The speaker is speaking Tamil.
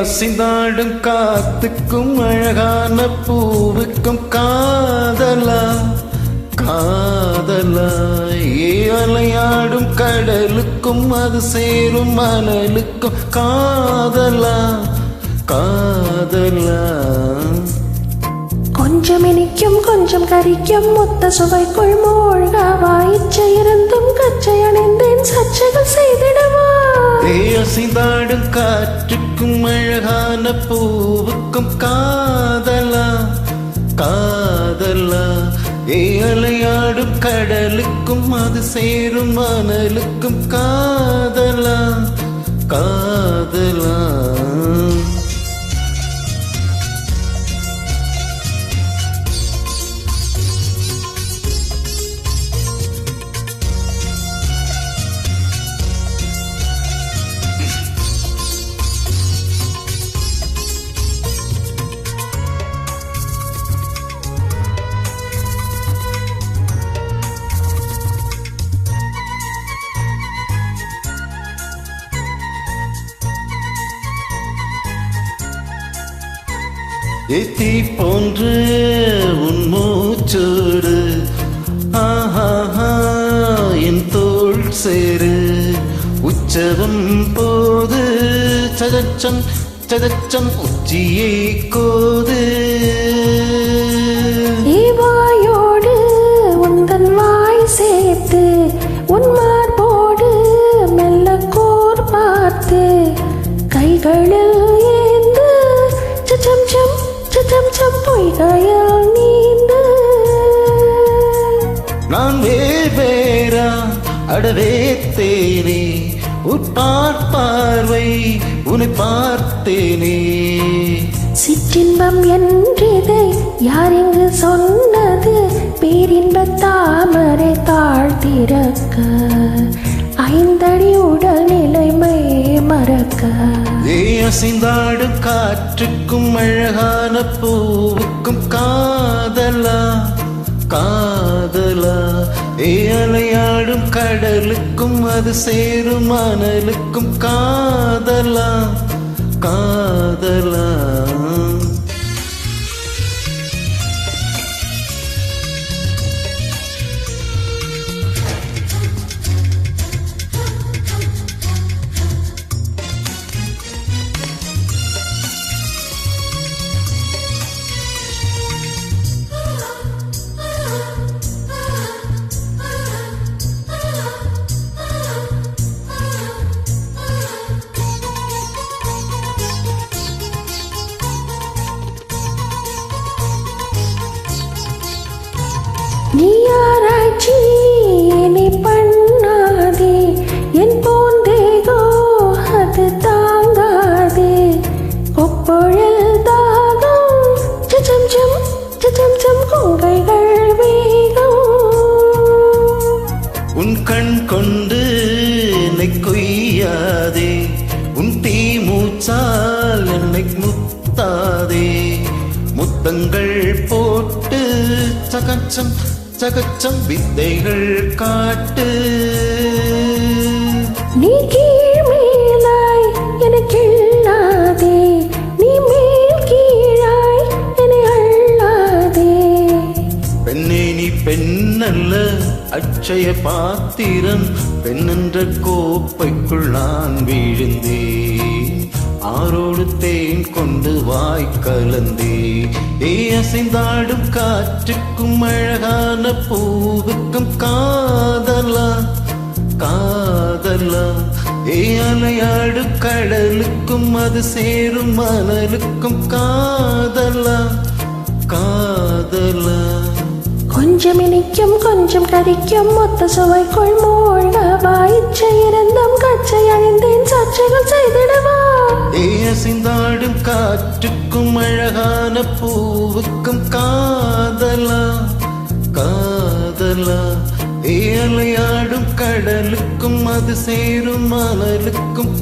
அசைந்தாடும் காத்துக்கும் அழகான பூவுக்கும் காதலா காதலா அலையாடும் கடலுக்கும் அது சேரும் மணலுக்கும் காதலா காதலா கொஞ்சம் இனிக்கும் கொஞ்சம் கரிக்கும் மொத்த சுவைக்குள் மூழ்கவா இச்சை இருந்தும் கச்சை அணிந்தேன் சர்ச்சைகள் செய்திடவா அசைந்தாடும் காற்றுக்கும் அழகான பூவுக்கும் காதலா காதலா அலையாடும் கடலுக்கும் அது சேரும் மணலுக்கும் காதலா காதலா தீ போன்று உன் மூச்சோடு ஆஹா என் தோள் சேரு உச்சவம் போது சதச்சம் சதச்சம் உச்சியை கோது வாயோடு உந்தன் வாய் சேர்த்து உன் மார்போடு மெல்ல கோர் பார்த்து கைகளில் ஏந்து சச்சம் சம் சச்சம் சம் பொய்கையில் நீந்து நான் வேறா அடவே தேனே உட்பார்வை உன்னை பார்த்தேனே சிற்றின்பம் என்றதை யார் இங்கு சொன்னது பேரின்ப தாமரை தாழ்த்திறக்க ஐந்தடி உடல் நிலைமை மறக்க அசைந்தாடும் காற்றுக்கும் அழகான பூவுக்கும் காதலா காதலா அலையாடும் கடலுக்கும் அது சேரும் மணலுக்கும் காதலா காதலா நீ ஆராய்ச்சி நீ பண்ணாதே என் போந்தேகோ அது தாங்காதே கொப்பொழில் தாகம் சச்சம் சம் சச்சம் சம் கொங்கைகள் வேகம் உன் கண் கொண்டு என்னை கொய்யாதே உன் தீ மூச்சால் என்னை முத்தாதே முத்தங்கள் போட்டு சகச்சம் சகச்சம் வித்தைகள் காட்டு நீ கீழ் மேலாய் எனக்கு இல்லாதே நீ மேல் கீழாய் என்னை அள்ளாதே பெண்ணே நீ பெண்ணல்ல அட்சய பாத்திரம் பெண்ணென்ற கோப்பைக்குள் நான் வீழ்ந்தேன் ஆரோடு தேன் கொண்டு வாய் கலந்தே அசைந்தாடும் காற்றுக்கும் அழகான பூவுக்கும் காதலா காதலா அலையாடும் கடலுக்கும் அது சேரும் மணலுக்கும் காதலா காதலா கொஞ்சம் இனிக்கும் கொஞ்சம் கரிக்கும் மொத்த சுவைக்குள் மூழ்கவா இச்சை இருந்தும் கச்சை அணிந்தேன் சர்ச்சைகள் செய்திடவா அசைந்தாடும் காற்றுக்கும் அழகான பூவுக்கும் காதலா காதலா அலையாடும் கடலுக்கும் அது சேரும் மணலுக்கும்